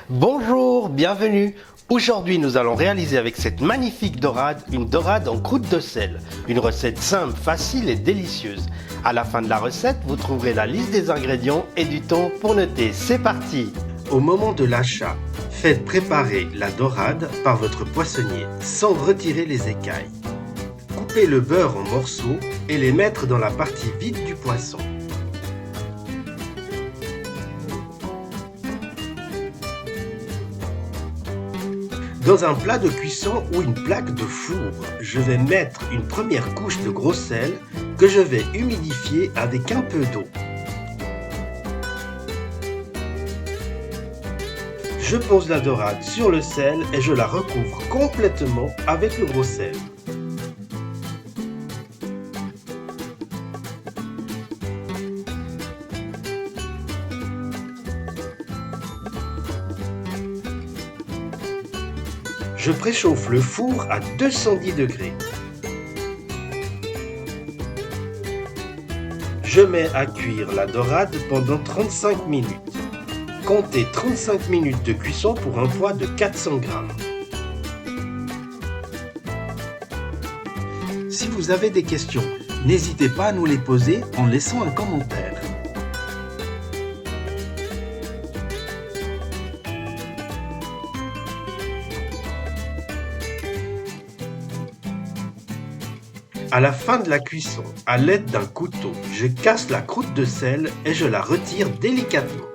Bonjour, bienvenue. Aujourd'hui, nous allons réaliser avec cette magnifique dorade une dorade en croûte de sel. Une recette simple, facile et délicieuse. À la fin de la recette, vous trouverez la liste des ingrédients et du temps pour noter. C'est parti! Au moment de l'achat, faites préparer la dorade par votre poissonnier sans retirer les écailles. Coupez le beurre en morceaux et les mettre dans la partie vide du poisson. Dans un plat de cuisson ou une plaque de four, je vais mettre une première couche de gros sel que je vais humidifier avec un peu d'eau. Je pose la dorade sur le sel et je la recouvre complètement avec le gros sel. Je préchauffe le four à 210 degrés. Je mets à cuire la dorade pendant 35 minutes. Comptez 35 minutes de cuisson pour un poids de 400 g. Si vous avez des questions, n'hésitez pas à nous les poser en laissant un commentaire. À la fin de la cuisson, à l'aide d'un couteau, je casse la croûte de sel et je la retire délicatement.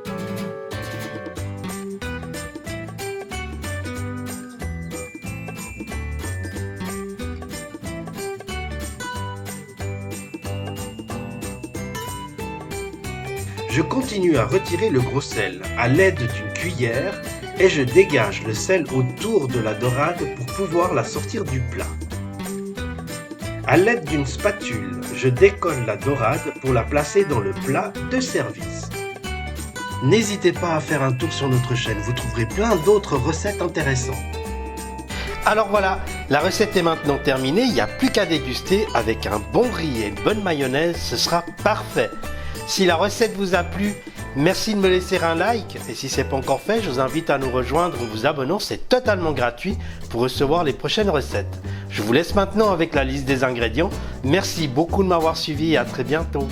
Je continue à retirer le gros sel à l'aide d'une cuillère et je dégage le sel autour de la dorade pour pouvoir la sortir du plat. À l'aide d'une spatule, je décolle la dorade pour la placer dans le plat de service. N'hésitez pas à faire un tour sur notre chaîne, vous trouverez plein d'autres recettes intéressantes. Alors voilà, la recette est maintenant terminée, il n'y a plus qu'à déguster avec un bon riz et une bonne mayonnaise, ce sera parfait. Si la recette vous a plu, merci de me laisser un like et si ce n'est pas encore fait, je vous invite à nous rejoindre en vous abonnant, c'est totalement gratuit pour recevoir les prochaines recettes. Je vous laisse maintenant avec la liste des ingrédients. Merci beaucoup de m'avoir suivi et à très bientôt.